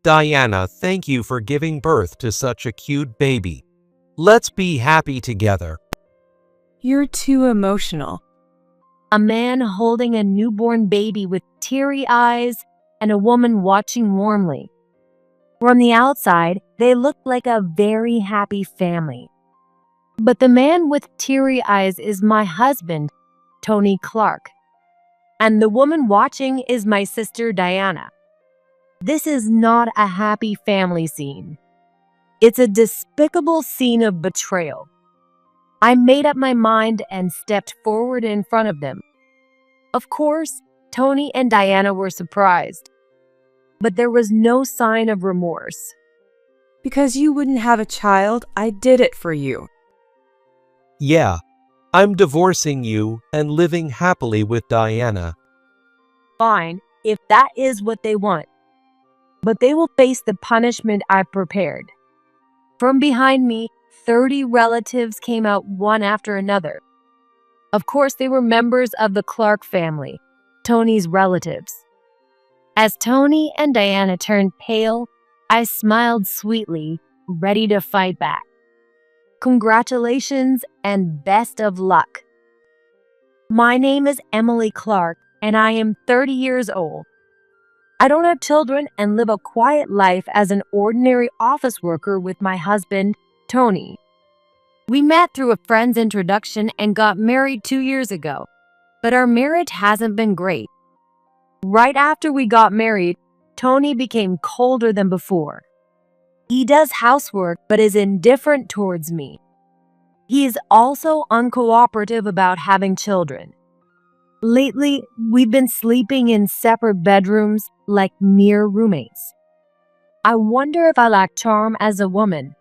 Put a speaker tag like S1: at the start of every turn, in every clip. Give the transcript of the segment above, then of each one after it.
S1: Diana, thank you for giving birth to such a cute baby. Let's be happy together.
S2: You're too emotional.
S3: A man holding a newborn baby with teary eyes and a woman watching warmly. From the outside, they looked like a very happy family. But the man with teary eyes is my husband, Tony Clark. And the woman watching is my sister Diana. This is not a happy family scene. It's a despicable scene of betrayal. I made up my mind and stepped forward in front of them. Of course, Tony and Diana were surprised, but there was no sign of remorse.
S2: Because you wouldn't have a child, I did it for you.
S1: Yeah, I'm divorcing you and living happily with Diana.
S3: Fine, if that is what they want. But they will face the punishment I've prepared. From behind me, 30 relatives came out one after another. Of course, they were members of the Clark family, Tony's relatives. As Tony and Diana turned pale, I smiled sweetly, ready to fight back. Congratulations and best of luck. My name is Emily Clark, and I am 30 years old. I don't have children and live a quiet life as an ordinary office worker with my husband, Tony. We met through a friend's introduction and got married 2 years ago, but our marriage hasn't been great. Right after we got married, Tony became colder than before. He does housework but is indifferent towards me. He is also uncooperative about having children. Lately, we've been sleeping in separate bedrooms like mere roommates. I wonder if I lack charm as a woman.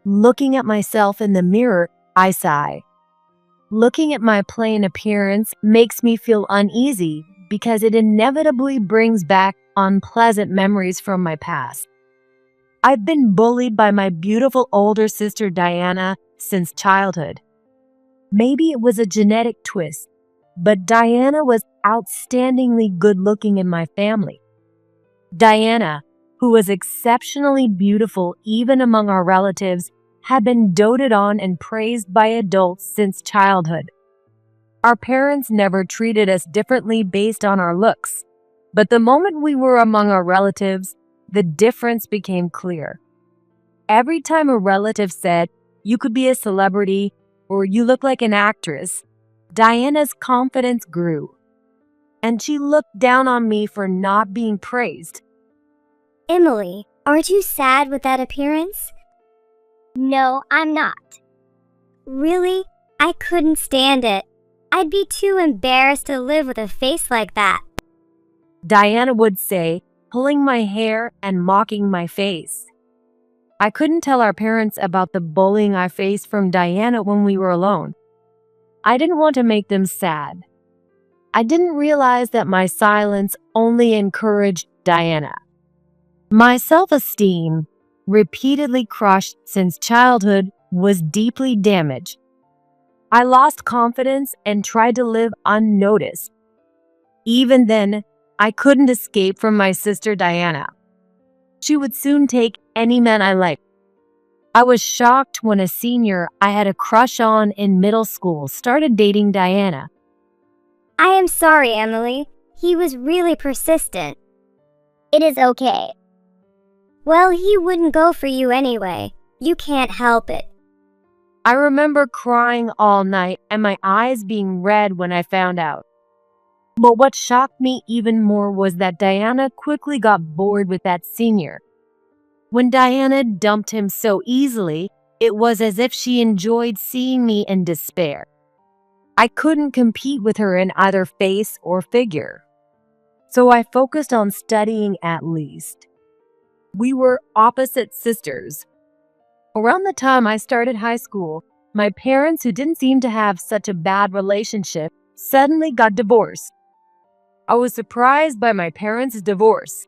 S3: Looking at myself in the mirror, I sigh. Looking at my plain appearance makes me feel uneasy because it inevitably brings back unpleasant memories from my past. I've been bullied by my beautiful older sister Diana since childhood. Maybe it was a genetic twist, but Diana was outstandingly good-looking in my family. Diana, who was exceptionally beautiful even among our relatives, had been doted on and praised by adults since childhood. Our parents never treated us differently based on our looks, but the moment we were among our relatives, the difference became clear. Every time a relative said, "You could be a celebrity," or "You look like an actress," Diana's confidence grew, and she looked down on me for not being praised.
S4: Emily, aren't you sad with that appearance?
S5: No, I'm not.
S4: Really? I couldn't stand it. I'd be too embarrassed to live with a face like that.
S3: Diana would say, pulling my hair and mocking my face. I couldn't tell our parents about the bullying I faced from Diana when we were alone. I didn't want to make them sad. I didn't realize that my silence only encouraged Diana. My self-esteem, repeatedly crushed since childhood, was deeply damaged. I lost confidence and tried to live unnoticed. Even then, I couldn't escape from my sister Diana. She would soon take any man I liked. I was shocked when a senior I had a crush on in middle school started dating Diana.
S4: I am sorry, Emily. He was really persistent.
S5: It is okay.
S4: Well, he wouldn't go for you anyway. You can't help it.
S3: I remember crying all night and my eyes being red when I found out. But what shocked me even more was that Diana quickly got bored with that senior. When Diana dumped him so easily, it was as if she enjoyed seeing me in despair. I couldn't compete with her in either face or figure. So I focused on studying at least. We were opposite sisters. Around the time I started high school, my parents, who didn't seem to have such a bad relationship, suddenly got divorced. I was surprised by my parents' divorce.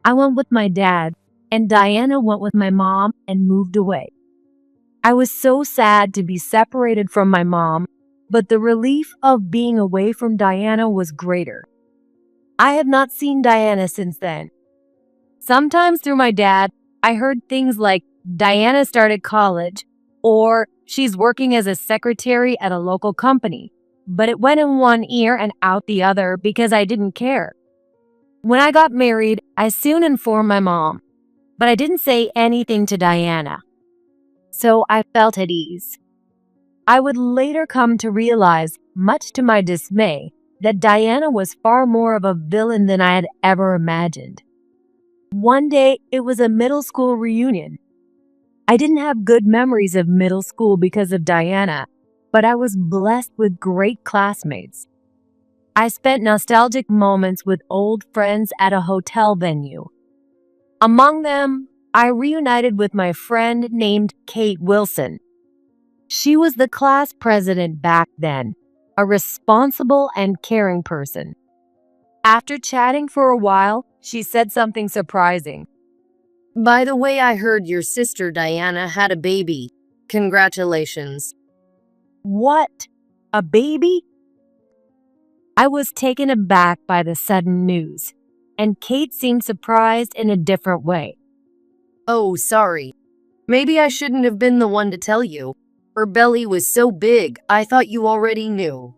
S3: I went with my dad, and Diana went with my mom and moved away. I was so sad to be separated from my mom, but the relief of being away from Diana was greater. I have not seen Diana since then. Sometimes through my dad, I heard things like Diana started college or she's working as a secretary at a local company, but it went in one ear and out the other because I didn't care. When I got married, I soon informed my mom, but I didn't say anything to Diana. So I felt at ease. I would later come to realize, much to my dismay, that Diana was far more of a villain than I had ever imagined. One day, it was a middle school reunion. I didn't have good memories of middle school because of Diana, but I was blessed with great classmates. I spent nostalgic moments with old friends at a hotel venue. Among them, I reunited with my friend named Kate Wilson. She was the class president back then, a responsible and caring person. After chatting for a while, she said something surprising.
S6: By the way, I heard your sister Diana had a baby. Congratulations.
S3: What? A baby? I was taken aback by the sudden news, and Kate seemed surprised in a different way.
S6: Oh, sorry. Maybe I shouldn't have been the one to tell you. Her belly was so big, I thought you already knew.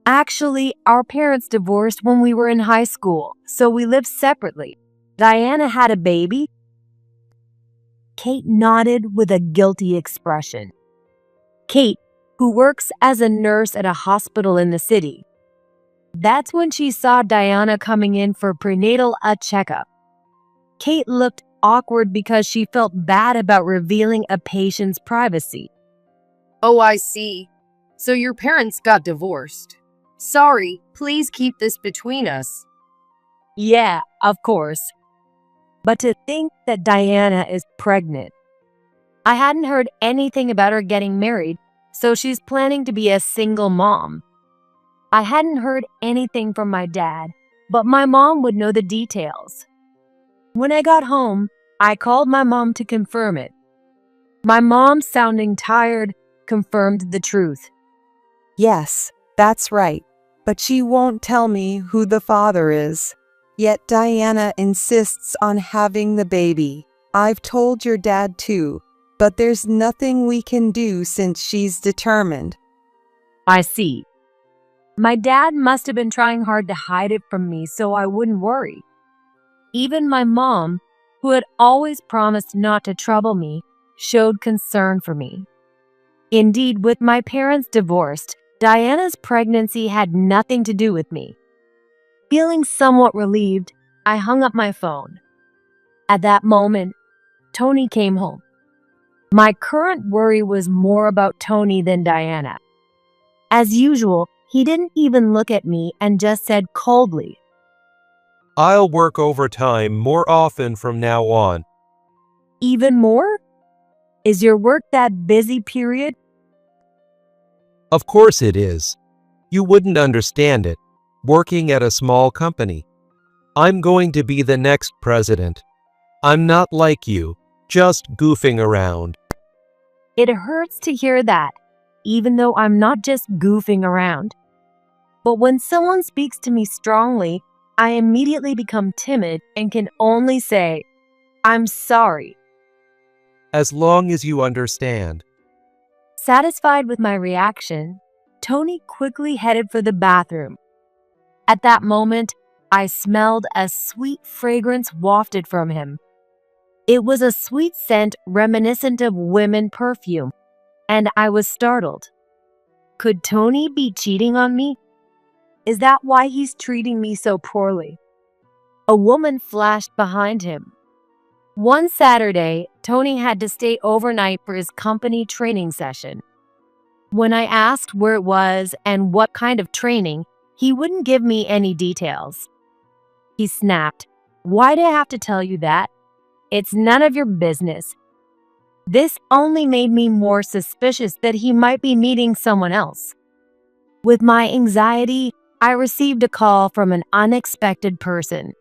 S3: Actually, our parents divorced when we were in high school, so we lived separately. Diana had a baby? Kate nodded with a guilty expression. Kate, who works as a nurse at a hospital in the city. That's when she saw Diana coming in for prenatal checkup. Kate looked awkward because she felt bad about revealing a patient's privacy.
S6: Oh, I see. So your parents got divorced. Sorry, please keep this between us.
S3: Yeah, of course. But to think that Diana is pregnant. I hadn't heard anything about her getting married, so she's planning to be a single mom. I hadn't heard anything from my dad, but my mom would know the details. When I got home, I called my mom to confirm it. My mom, sounding tired, confirmed the truth.
S2: Yes, that's right. But she won't tell me who the father is. Yet Diana insists on having the baby. I've told your dad too, but there's nothing we can do since she's determined.
S3: I see. My dad must have been trying hard to hide it from me so I wouldn't worry. Even my mom, who had always promised not to trouble me, showed concern for me. Indeed, with my parents divorced, Diana's pregnancy had nothing to do with me. Feeling somewhat relieved, I hung up my phone. At that moment, Tony came home. My current worry was more about Tony than Diana. As usual, he didn't even look at me and just said coldly,
S1: I'll work overtime more often from now on.
S3: "Even more? Is your work that busy, period?"
S1: Of course it is. You wouldn't understand it, working at a small company. I'm going to be the next president. I'm not like you, just goofing around.
S3: It hurts to hear that, even though I'm not just goofing around. But when someone speaks to me strongly, I immediately become timid and can only say, "I'm sorry."
S1: As long as you understand.
S3: Satisfied with my reaction, Tony quickly headed for the bathroom. At that moment, I smelled a sweet fragrance wafted from him. It was a sweet scent reminiscent of women perfume, and I was startled. Could Tony be cheating on me? Is that why he's treating me so poorly? A woman flashed behind him. One Saturday, Tony had to stay overnight for his company training session. When I asked where it was and what kind of training, he wouldn't give me any details. He snapped, "Why do I have to tell you that? It's none of your business." This only made me more suspicious that he might be meeting someone else. With my anxiety, I received a call from an unexpected person.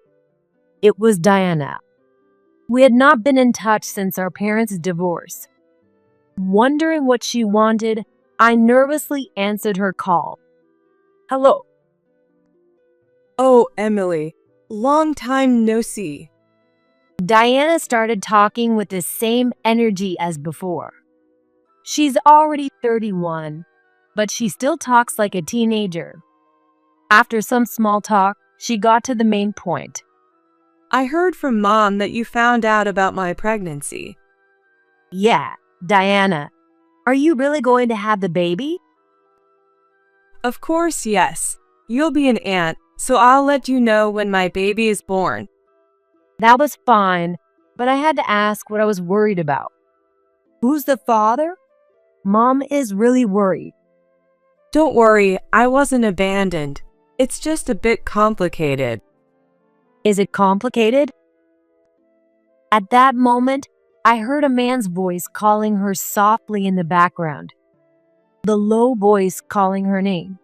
S3: It was Diana. We had not been in touch since our parents' divorce. Wondering what she wanted, I nervously answered her call.
S2: Hello. Oh, Emily. Long time no see.
S3: Diana started talking with the same energy as before. She's already 31, but she still talks like a teenager. After some small talk, she got to the main point.
S2: I heard from Mom that you found out about my pregnancy.
S3: Yeah, Diana, are you really going to have the baby?
S2: Of course, yes. You'll be an aunt, so I'll let you know when my baby is born.
S3: That was fine, but I had to ask what I was worried about. Who's the father? Mom is really worried.
S2: Don't worry, I wasn't abandoned. It's just a bit complicated.
S3: Is it complicated? At that moment, I heard a man's voice calling her softly in the background. The low voice calling her name.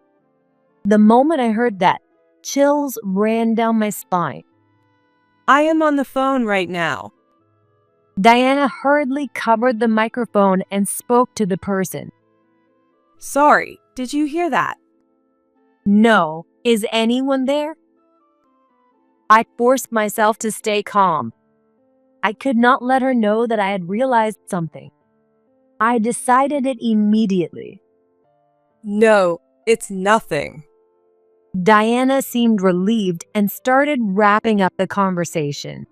S3: The moment I heard that, chills ran down my spine.
S2: I am on the phone right now.
S3: Diana hurriedly covered the microphone and spoke to the person.
S2: Sorry, did you hear that?
S3: No, is anyone there? I forced myself to stay calm. I could not let her know that I had realized something. I decided it immediately.
S2: No, it's nothing.
S3: Diana seemed relieved and started wrapping up the conversation.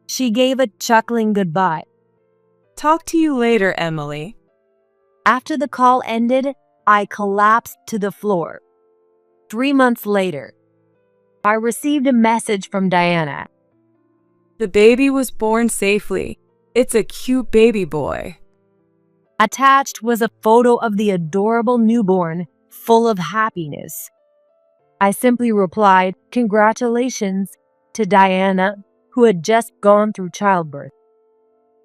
S3: She gave a chuckling goodbye.
S2: Talk to you later, Emily.
S3: After the call ended, I collapsed to the floor. 3 months later, I received a message from Diana.
S2: The baby was born safely. It's a cute baby boy.
S3: Attached was a photo of the adorable newborn, full of happiness. I simply replied, "Congratulations," to Diana, who had just gone through childbirth.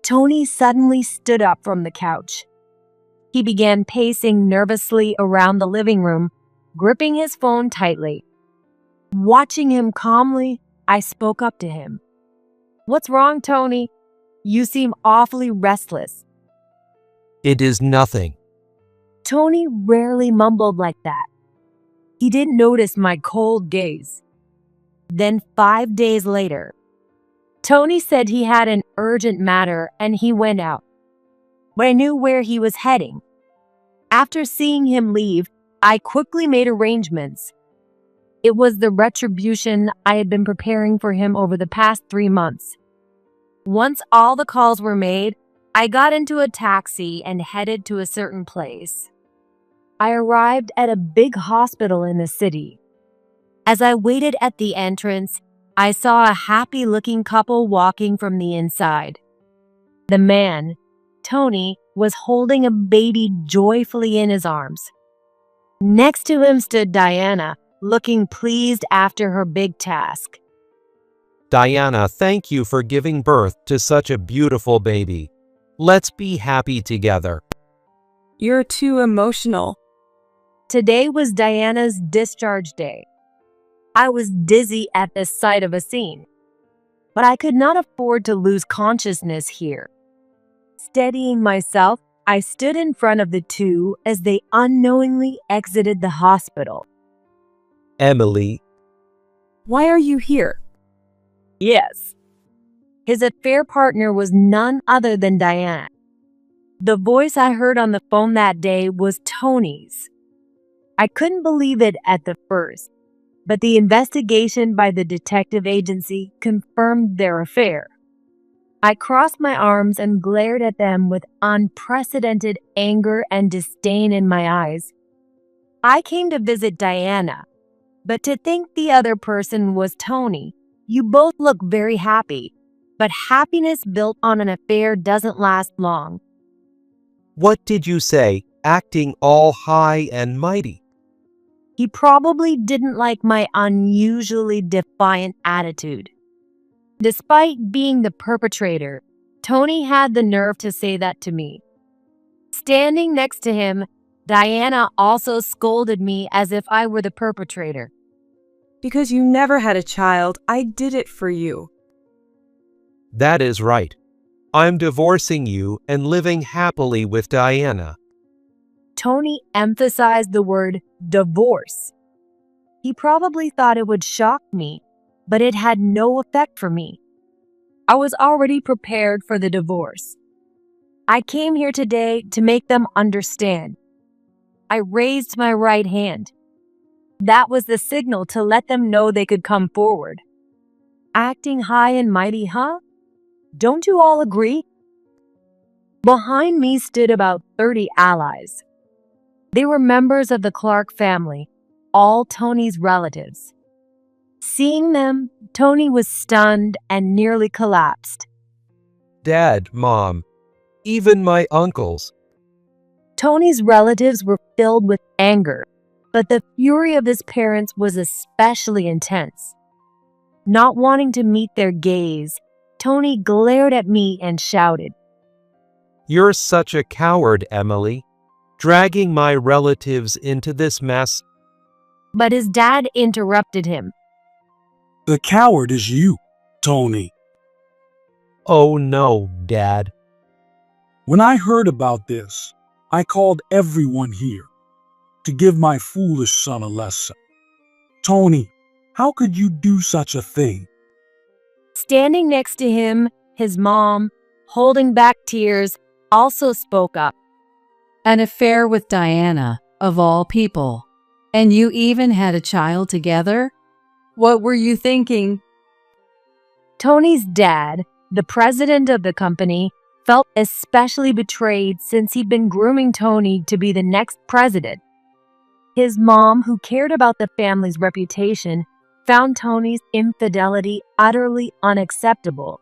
S3: Tony suddenly stood up from the couch. He began pacing nervously around the living room, gripping his phone tightly. Watching him calmly, I spoke up to him. "What's wrong, Tony? You seem awfully restless."
S1: It is nothing.
S3: Tony rarely mumbled like that. He didn't notice my cold gaze. Then 5 days later, Tony said he had an urgent matter and he went out. But I knew where he was heading. After seeing him leave, I quickly made arrangements. It was the retribution I had been preparing for him over the past 3 months. Once all the calls were made, I got into a taxi and headed to a certain place. I arrived at a big hospital in the city. As I waited at the entrance, I saw a happy-looking couple walking from the inside. The man, Tony, was holding a baby joyfully in his arms. Next to him stood Diana, looking pleased after her big task.
S1: Diana, thank you for giving birth to such a beautiful baby. Let's be happy together.
S2: You're too emotional.
S3: Today was Diana's discharge day. I was dizzy at the sight of a scene, but I could not afford to lose consciousness here. Steadying myself, I stood in front of the two as they unknowingly exited the hospital.
S1: Emily,
S2: Why are you here?
S3: Yes. His affair partner was none other than Diana. The voice I heard on the phone that day was Tony's. I couldn't believe it at the first, but the investigation by the detective agency confirmed their affair. I crossed my arms and glared at them with unprecedented anger and disdain in my eyes. I came to visit Diana, but to think the other person was Tony. You both look very happy, but happiness built on an affair doesn't last long.
S1: what did you say, acting all high and mighty?
S3: He probably didn't like my unusually defiant attitude. Despite being the perpetrator, Tony had the nerve to say that to me. Standing next to him, Diana also scolded me as if I were the perpetrator.
S2: Because you never had a child, I did it for you.
S1: That is right. I'm divorcing you and living happily with Diana.
S3: Tony emphasized the word divorce. He probably thought it would shock me, but it had no effect for me. I was already prepared for the divorce. I came here today to make them understand. I raised my right hand. That was the signal to let them know they could come forward. Acting high and mighty, huh? Don't you all agree? Behind me stood about 30 allies. They were members of the Clark family, all Tony's relatives. Seeing them, Tony was stunned and nearly collapsed.
S1: Dad, Mom, even my uncles.
S3: Tony's relatives were filled with anger, but the fury of his parents was especially intense. Not wanting to meet their gaze, Tony glared at me and shouted,
S1: You're such a coward, Emily, dragging my relatives into this mess.
S3: but his dad interrupted him.
S7: The coward is you, Tony.
S1: Oh no, Dad.
S7: When I heard about this, I called everyone here to give my foolish son a lesson. Tony, how could you do such a thing?
S3: Standing next to him, his mom, holding back tears, also spoke up.
S8: An affair with Diana, of all people. And you even had a child together? What were you thinking?
S3: Tony's dad, the president of the company, felt especially betrayed since he'd been grooming Tony to be the next president. His mom, who cared about the family's reputation, found Tony's infidelity utterly unacceptable.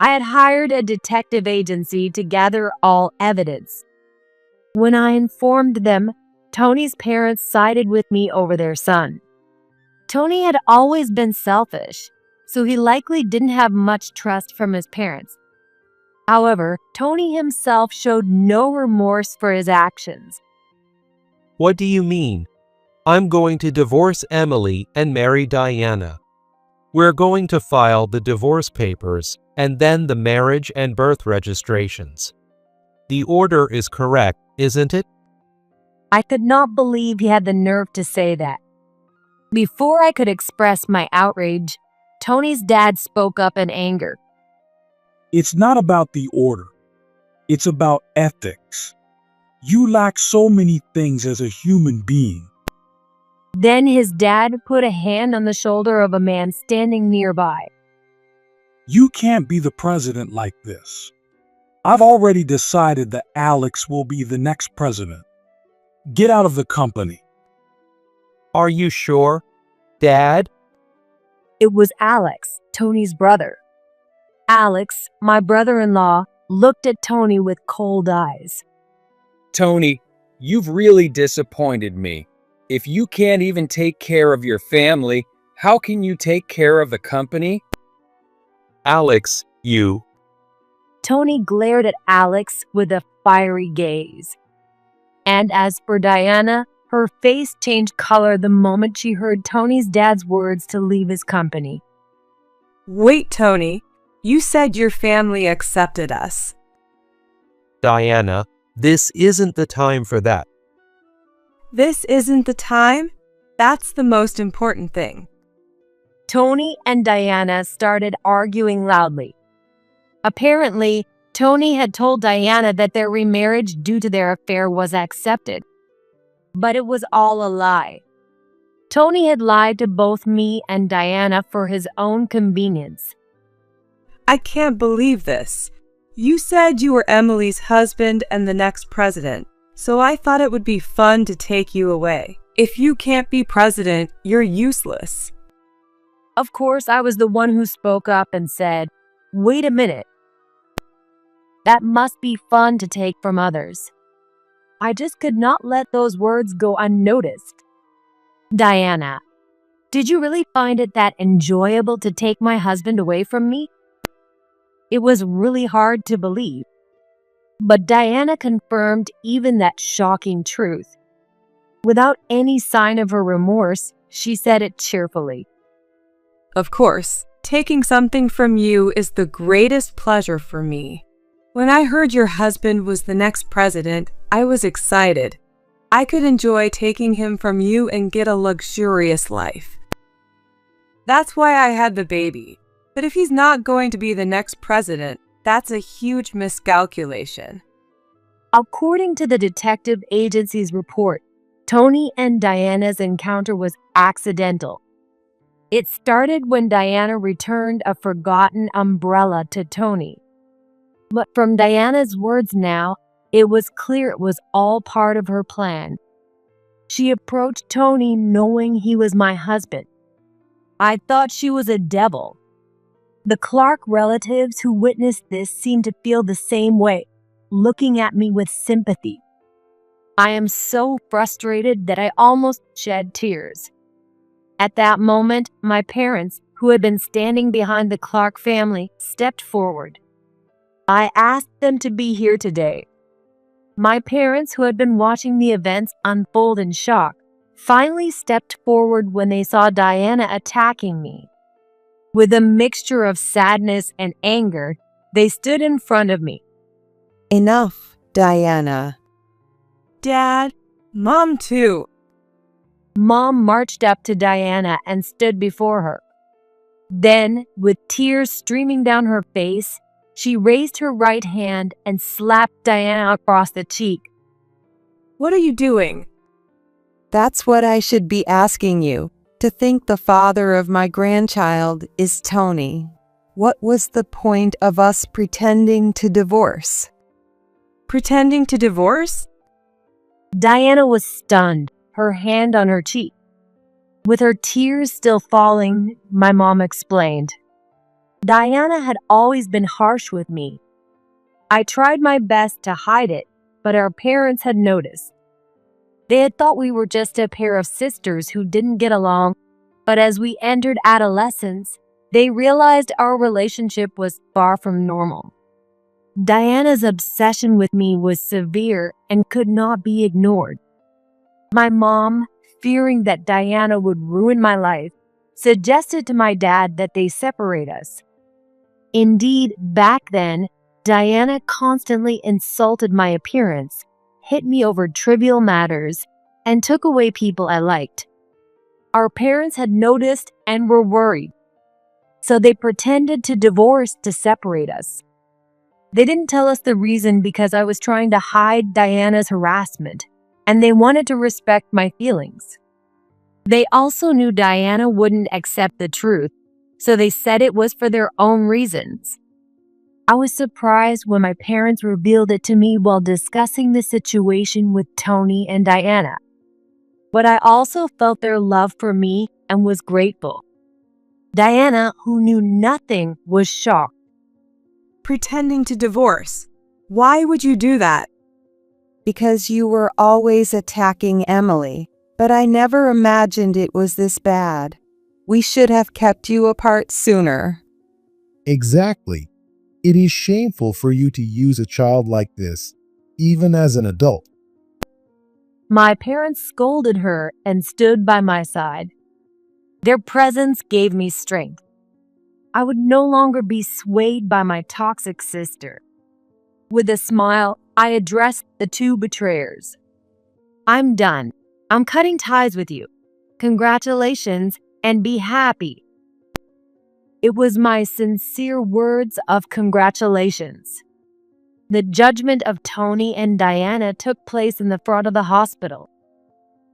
S3: I had hired a detective agency to gather all evidence. When I informed them, Tony's parents sided with me over their son. Tony had always been selfish, so he likely didn't have much trust from his parents. However, Tony himself showed no remorse for his actions.
S1: What do you mean? I'm going to divorce Emily and marry Diana. We're going to file the divorce papers and then the marriage and birth registrations. The order is correct, isn't it?
S3: I could not believe he had the nerve to say that. Before I could express my outrage, Tony's dad spoke up in anger.
S7: It's not about the order. It's about ethics. You lack so many things as a human being.
S3: Then his dad put a hand on the shoulder of a man standing nearby.
S7: You can't be the president like this. I've already decided that Alex will be the next president. Get out of the company.
S1: Are you sure, Dad?
S3: It was Alex, Tony's brother. Alex, my brother-in-law, looked at Tony with cold eyes.
S9: Tony, you've really disappointed me. If you can't even take care of your family, how can you take care of the company?
S1: Alex, you.
S3: Tony glared at Alex with a fiery gaze. And as for Diana, her face changed color the moment she heard Tony's dad's words to leave his company.
S2: Wait, Tony. You said your family accepted us.
S1: Diana, this isn't the time for that.
S2: This isn't the time? That's the most important thing.
S3: Tony and Diana started arguing loudly. Apparently, Tony had told Diana that their remarriage due to their affair was accepted. But it was all a lie. Tony had lied to both me and Diana for his own convenience.
S2: I can't believe this. You said you were Emily's husband and the next president, so I thought it would be fun to take you away. If you can't be president, you're useless.
S3: Of course, I was the one who spoke up and said, "Wait a minute. That must be fun to take from others." I just could not let those words go unnoticed. Diana, did you really find it that enjoyable to take my husband away from me? It was really hard to believe. But Diana confirmed even that shocking truth. Without any sign of her remorse, she said it cheerfully.
S2: Of course, taking something from you is the greatest pleasure for me. When I heard your husband was the next president, I was excited. I could enjoy taking him from you and get a luxurious life. That's why I had the baby. But if he's not going to be the next president, that's a huge miscalculation.
S3: According to the detective agency's report, Tony and Diana's encounter was accidental. It started when Diana returned a forgotten umbrella to Tony. But from Diana's words now, it was clear it was all part of her plan. She approached Tony knowing he was my husband. I thought she was a devil. The Clark relatives who witnessed this seemed to feel the same way, looking at me with sympathy. I am so frustrated that I almost shed tears. At that moment, my parents, who had been standing behind the Clark family, stepped forward. I asked them to be here today. My parents, who had been watching the events unfold in shock, finally stepped forward when they saw Diana attacking me. With a mixture of sadness and anger, they stood in front of me.
S2: Enough, Diana. Dad, Mom too.
S3: Mom marched up to Diana and stood before her. Then, with tears streaming down her face, she raised her right hand and slapped Diana across the cheek.
S2: What are you doing? That's what I should be asking you. To think the father of my grandchild is Tony. What was the point of us pretending to divorce? Pretending to divorce?
S3: Diana was stunned, her hand on her cheek. With her tears still falling, my mom explained. Diana had always been harsh with me. I tried my best to hide it, but our parents had noticed. They had thought we were just a pair of sisters who didn't get along, but as we entered adolescence, they realized our relationship was far from normal. Diana's obsession with me was severe and could not be ignored. My mom, fearing that Diana would ruin my life, suggested to my dad that they separate us. Indeed, back then, Diana constantly insulted my appearance, hit me over trivial matters, and took away people I liked. Our parents had noticed and were worried, so they pretended to divorce to separate us. They didn't tell us the reason because I was trying to hide Diana's harassment, and they wanted to respect my feelings. They also knew Diana wouldn't accept the truth, so they said it was for their own reasons. I was surprised when my parents revealed it to me while discussing the situation with Tony and Diana. But I also felt their love for me and was grateful. Diana, who knew nothing, was shocked.
S2: Pretending to divorce. Why would you do that? Because you were always attacking Emily, but I never imagined it was this bad. We should have kept you apart sooner.
S10: Exactly. It is shameful for you to use a child like this, even as an adult.
S3: My parents scolded her and stood by my side. Their presence gave me strength. I would no longer be swayed by my toxic sister. With a smile, I addressed the two betrayers. I'm done. I'm cutting ties with you. Congratulations, and be happy. It was my sincere words of congratulations. The judgment of Tony and Diana took place in the front of the hospital.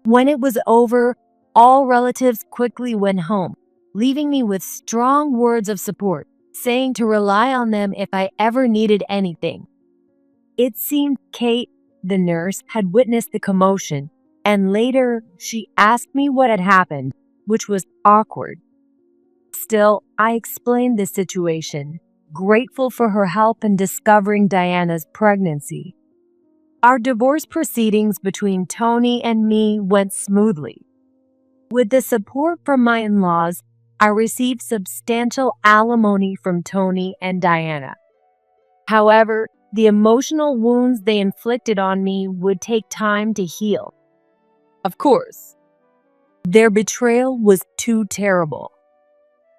S3: When it was over, all relatives quickly went home, leaving me with strong words of support, saying to rely on them if I ever needed anything. It seemed Kate, the nurse, had witnessed the commotion, and later she asked me what had happened, which was awkward. Still, I explained the situation, grateful for her help in discovering Diana's pregnancy. Our divorce proceedings between Tony and me went smoothly. With the support from my in-laws, I received substantial alimony from Tony and Diana. However, the emotional wounds they inflicted on me would take time to heal. Of course, their betrayal was too terrible.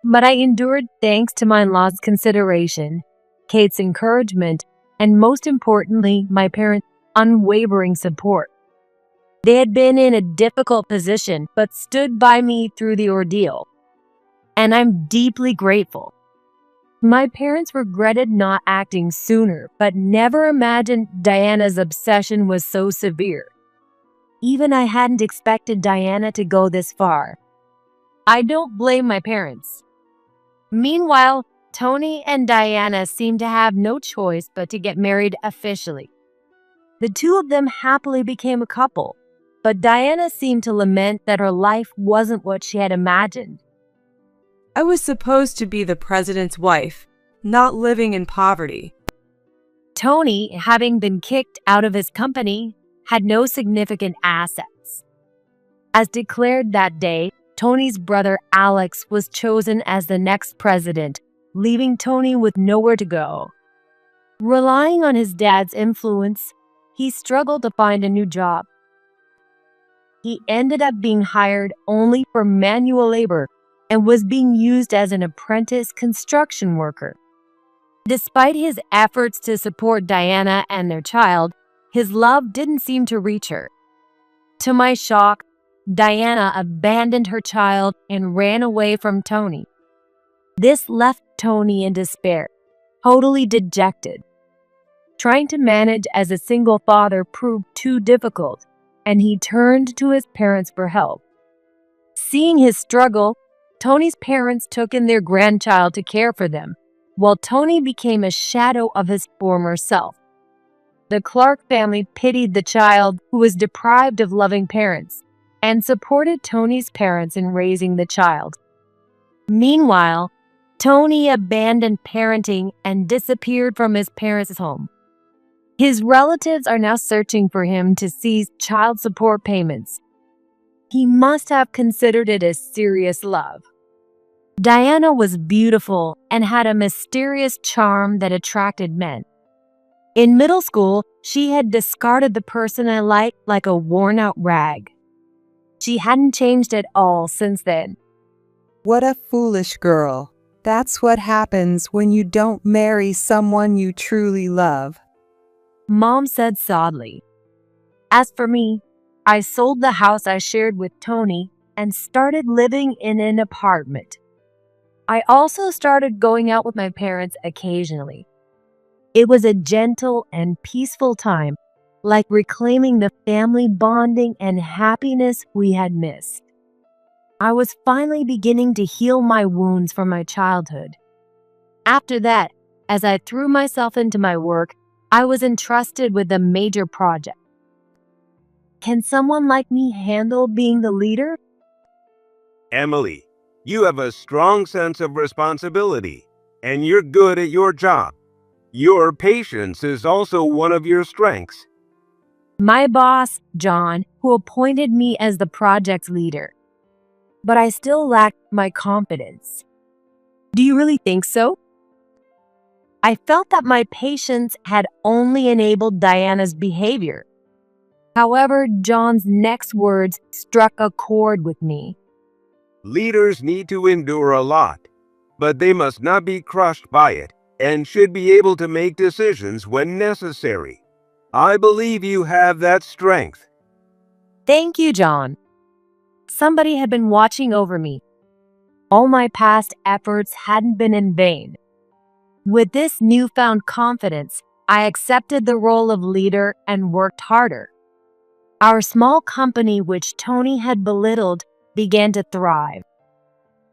S3: But I endured thanks to my in-laws' consideration, Kate's encouragement, and most importantly, my parents' unwavering support. They had been in a difficult position, but stood by me through the ordeal. And I'm deeply grateful. My parents regretted not acting sooner, but never imagined Diana's obsession was so severe. Even I hadn't expected Diana to go this far. I don't blame my parents. Meanwhile, Tony and Diana seemed to have no choice but to get married officially. The two of them happily became a couple, but Diana seemed to lament that her life wasn't what she had imagined.
S11: I was supposed to be the president's wife, not living in poverty.
S3: Tony, having been kicked out of his company, had no significant assets. As declared that day, Tony's brother Alex was chosen as the next president, leaving Tony with nowhere to go. Relying on his dad's influence, he struggled to find a new job. He ended up being hired only for manual labor and was being used as an apprentice construction worker. Despite his efforts to support Diana and their child, his love didn't seem to reach her. To my shock, Diana abandoned her child and ran away from Tony. This left Tony in despair, totally dejected. Trying to manage as a single father proved too difficult, and he turned to his parents for help. Seeing his struggle, Tony's parents took in their grandchild to care for them, while Tony became a shadow of his former self. The Clark family pitied the child who was deprived of loving parents and supported Tony's parents in raising the child. Meanwhile, Tony abandoned parenting and disappeared from his parents' home. His relatives are now searching for him to seize child support payments. He must have considered it a serious love. Diana was beautiful and had a mysterious charm that attracted men. In middle school, she had discarded the person I liked like a worn-out rag. She hadn't changed at all since then.
S2: What a foolish girl. That's what happens when you don't marry someone you truly love.
S3: Mom said sadly. As for me, I sold the house I shared with Tony and started living in an apartment. I also started going out with my parents occasionally. It was a gentle and peaceful time, like reclaiming the family bonding and happiness we had missed. I was finally beginning to heal my wounds from my childhood. After that, as I threw myself into my work, I was entrusted with a major project. Can someone like me handle being the leader?
S12: Emily, you have a strong sense of responsibility, and you're good at your job. Your patience is also one of your strengths.
S3: My boss, John, who appointed me as the project's leader. But I still lacked my confidence. Do you really think so? I felt that my patience had only enabled Diana's behavior. However, John's next words struck a chord with me.
S12: Leaders need to endure a lot, but they must not be crushed by it and should be able to make decisions when necessary. I believe you have that strength.
S3: Thank you, John. Somebody had been watching over me. All my past efforts hadn't been in vain. With this newfound confidence, I accepted the role of leader and worked harder. Our small company, which Tony had belittled, began to thrive.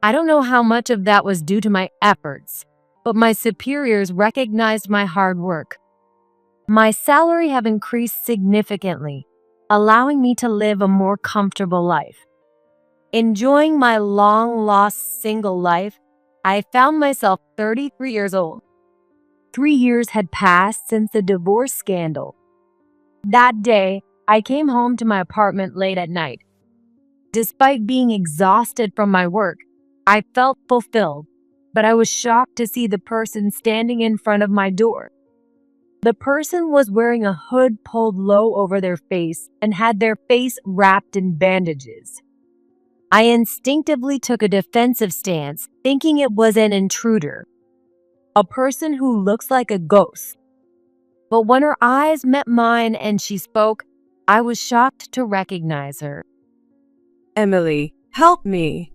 S3: I don't know how much of that was due to my efforts, but my superiors recognized my hard work. My salary have increased significantly, allowing me to live a more comfortable life. Enjoying my long-lost single life, I found myself 33 years old. 3 years had passed since the divorce scandal. That day, I came home to my apartment late at night. Despite being exhausted from my work, I felt fulfilled, but I was shocked to see the person standing in front of my door. The person was wearing a hood pulled low over their face and had their face wrapped in bandages. I instinctively took a defensive stance, thinking it was an intruder, a person who looks like a ghost. But when her eyes met mine and she spoke, I was shocked to recognize her.
S11: Emily, help me.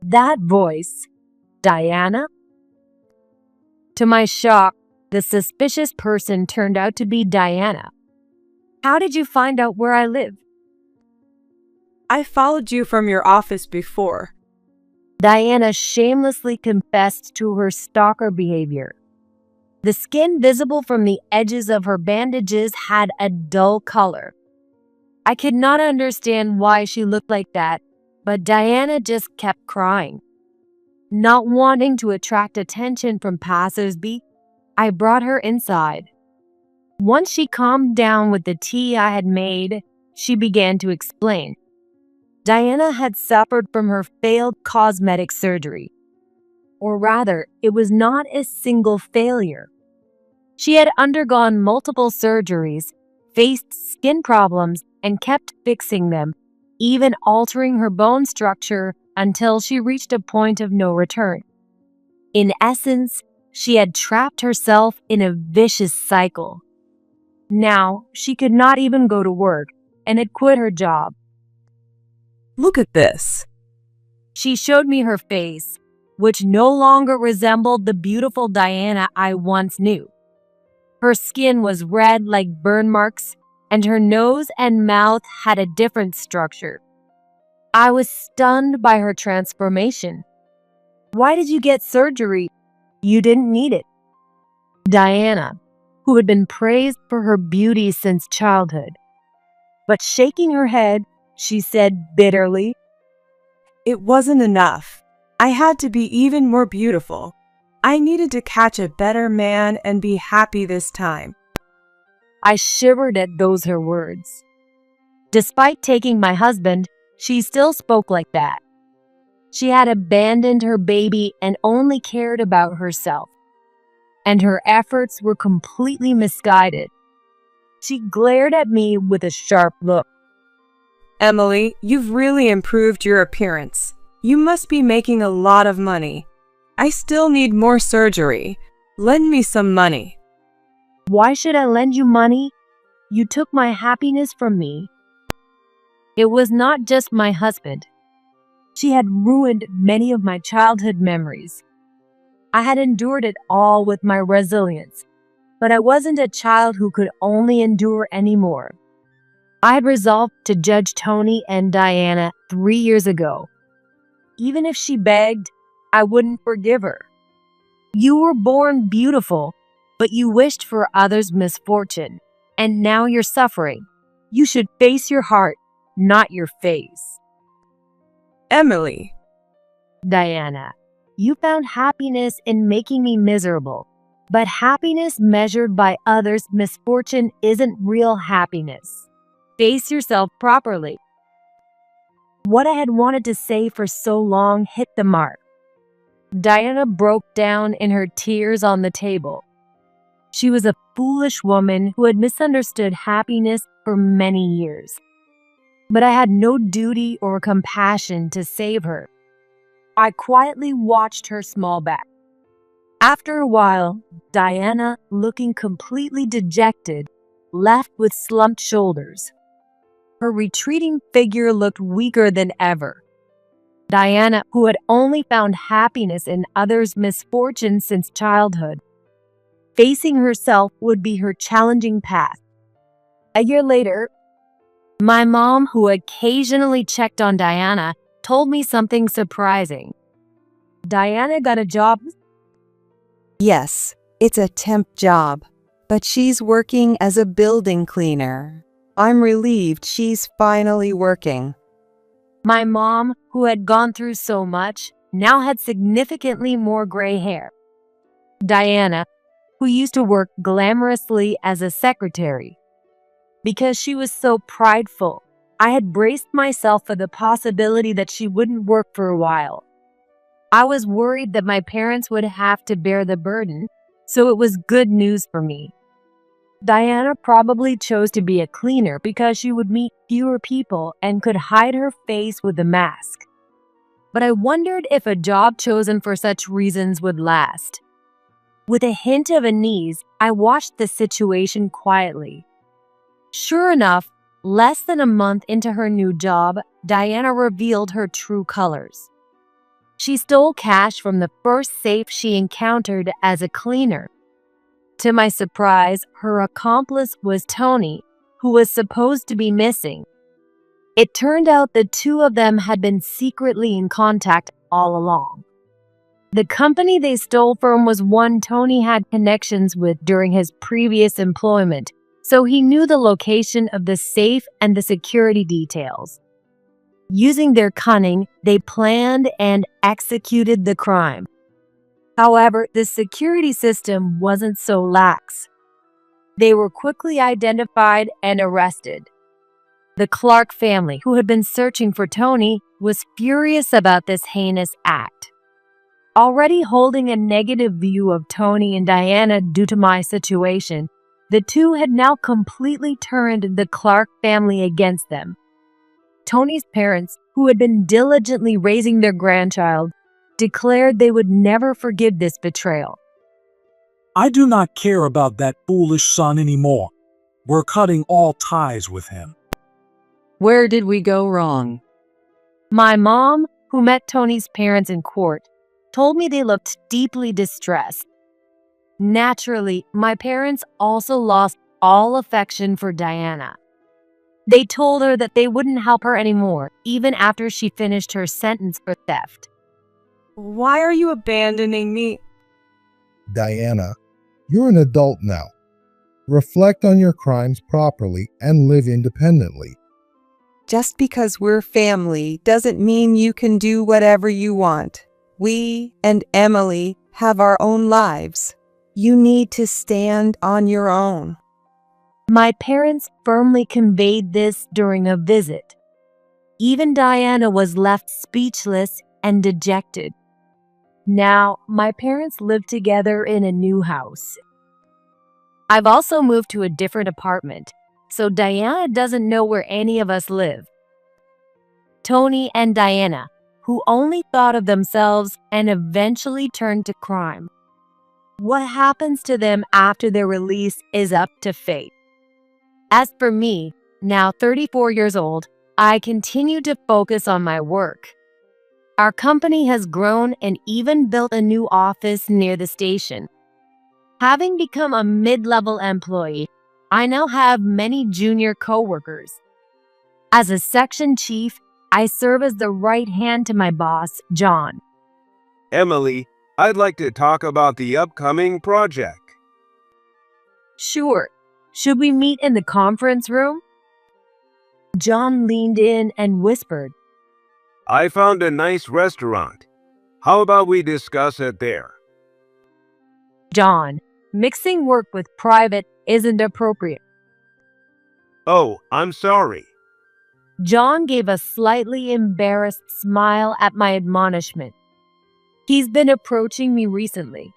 S3: That voice, Diana? To my shock, the suspicious person turned out to be Diana. How did you find out where I live?
S11: I followed you from your office before.
S3: Diana shamelessly confessed to her stalker behavior. The skin visible from the edges of her bandages had a dull color. I could not understand why she looked like that, but Diana just kept crying. Not wanting to attract attention from passersby, I brought her inside. Once she calmed down with the tea I had made, she began to explain. Diana had suffered from her failed cosmetic surgery. Or rather, it was not a single failure. She had undergone multiple surgeries, faced skin problems, and kept fixing them, even altering her bone structure until she reached a point of no return. In essence, she had trapped herself in a vicious cycle. Now, she could not even go to work and had quit her job.
S11: Look at this.
S3: She showed me her face, which no longer resembled the beautiful Diana I once knew. Her skin was red like burn marks, and her nose and mouth had a different structure. I was stunned by her transformation. Why did you get surgery? You didn't need it. Diana, who had been praised for her beauty since childhood. But shaking her head, she said bitterly,
S11: It wasn't enough. I had to be even more beautiful. I needed to catch a better man and be happy this time.
S3: I shivered at those her words. Despite taking my husband, she still spoke like that. She had abandoned her baby and only cared about herself. And her efforts were completely misguided. She glared at me with a sharp look.
S11: Emily, you've really improved your appearance. You must be making a lot of money. I still need more surgery. Lend me some money.
S3: Why should I lend you money? You took my happiness from me. It was not just my husband. She had ruined many of my childhood memories. I had endured it all with my resilience, but I wasn't a child who could only endure anymore. I had resolved to judge Tony and Diana 3 years ago. Even if she begged, I wouldn't forgive her. You were born beautiful, but you wished for others' misfortune, and now you're suffering. You should face your heart, not your face.
S11: Emily.
S3: Diana, you found happiness in making me miserable, but happiness measured by others' misfortune isn't real happiness. Face yourself properly. What I had wanted to say for so long hit the mark. Diana broke down in her tears on the table. She was a foolish woman who had misunderstood happiness for many years. But I had no duty or compassion to save her. I quietly watched her small back. After a while, Diana, looking completely dejected, left with slumped shoulders. Her retreating figure looked weaker than ever. Diana, who had only found happiness in others' misfortune since childhood. Facing herself would be her challenging path. A year later, my mom, who occasionally checked on Diana, told me something surprising. Diana got a job?
S2: Yes, it's a temp job, but she's working as a building cleaner. I'm relieved she's finally working.
S3: My mom, who had gone through so much, now had significantly more gray hair. Diana, who used to work glamorously as a secretary. Because she was so prideful, I had braced myself for the possibility that she wouldn't work for a while. I was worried that my parents would have to bear the burden, so it was good news for me. Diana probably chose to be a cleaner because she would meet fewer people and could hide her face with a mask. But I wondered if a job chosen for such reasons would last. With a hint of unease, I watched the situation quietly. Sure enough, less than a month into her new job, Diana revealed her true colors. She stole cash from the first safe she encountered as a cleaner. To my surprise, her accomplice was Tony, who was supposed to be missing. It turned out the two of them had been secretly in contact all along. The company they stole from was one Tony had connections with during his previous employment, so he knew the location of the safe and the security details. Using their cunning, they planned and executed the crime. However, the security system wasn't so lax. They were quickly identified and arrested. The Clark family, who had been searching for Tony, was furious about this heinous act. Already holding a negative view of Tony and Diana due to my situation, the two had now completely turned the Clark family against them. Tony's parents, who had been diligently raising their grandchild, declared they would never forgive this betrayal.
S7: I do not care about that foolish son anymore. We're cutting all ties with him.
S8: Where did we go wrong?
S3: My mom, who met Tony's parents in court, told me they looked deeply distressed. Naturally, my parents also lost all affection for Diana. They told her that they wouldn't help her anymore, even after she finished her sentence for theft.
S11: Why are you abandoning me?
S10: Diana, you're an adult now. Reflect on your crimes properly and live independently.
S2: Just because we're family doesn't mean you can do whatever you want. We and Emily have our own lives. You need to stand on your own.
S3: My parents firmly conveyed this during a visit. Even Diana was left speechless and dejected. Now, my parents live together in a new house. I've also moved to a different apartment, so Diana doesn't know where any of us live. Tony and Diana, who only thought of themselves and eventually turned to crime. What happens to them after their release is up to fate. As for me, now 34 years old, I continue to focus on my work. Our company has grown and even built a new office near the station. Having become a mid-level employee, I now have many junior coworkers. As a section chief, I serve as the right hand to my boss, John.
S12: Emily, I'd like to talk about the upcoming project.
S3: Sure. Should we meet in the conference room? John leaned in and whispered,
S12: I found a nice restaurant. How about we discuss it there?
S3: John, mixing work with private isn't appropriate.
S12: Oh, I'm sorry.
S3: John gave a slightly embarrassed smile at my admonishment. He's been approaching me recently.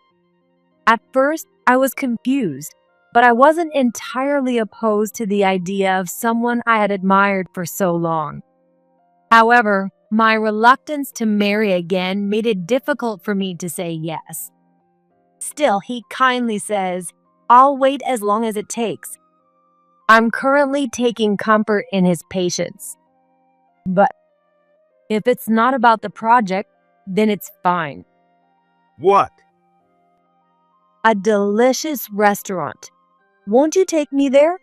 S3: At first, I was confused, but I wasn't entirely opposed to the idea of someone I had admired for so long. However, my reluctance to marry again made it difficult for me to say yes. Still, he kindly says, I'll wait as long as it takes. I'm currently taking comfort in his patience. But if it's not about the project, then it's fine.
S12: What?
S3: A delicious restaurant. Won't you take me there?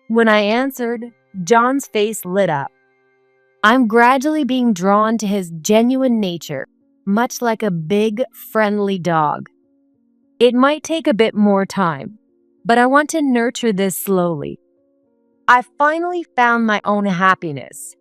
S3: When I answered, John's face lit up. I'm gradually being drawn to his genuine nature, much like a big, friendly dog. It might take a bit more time, but I want to nurture this slowly. I finally found my own happiness.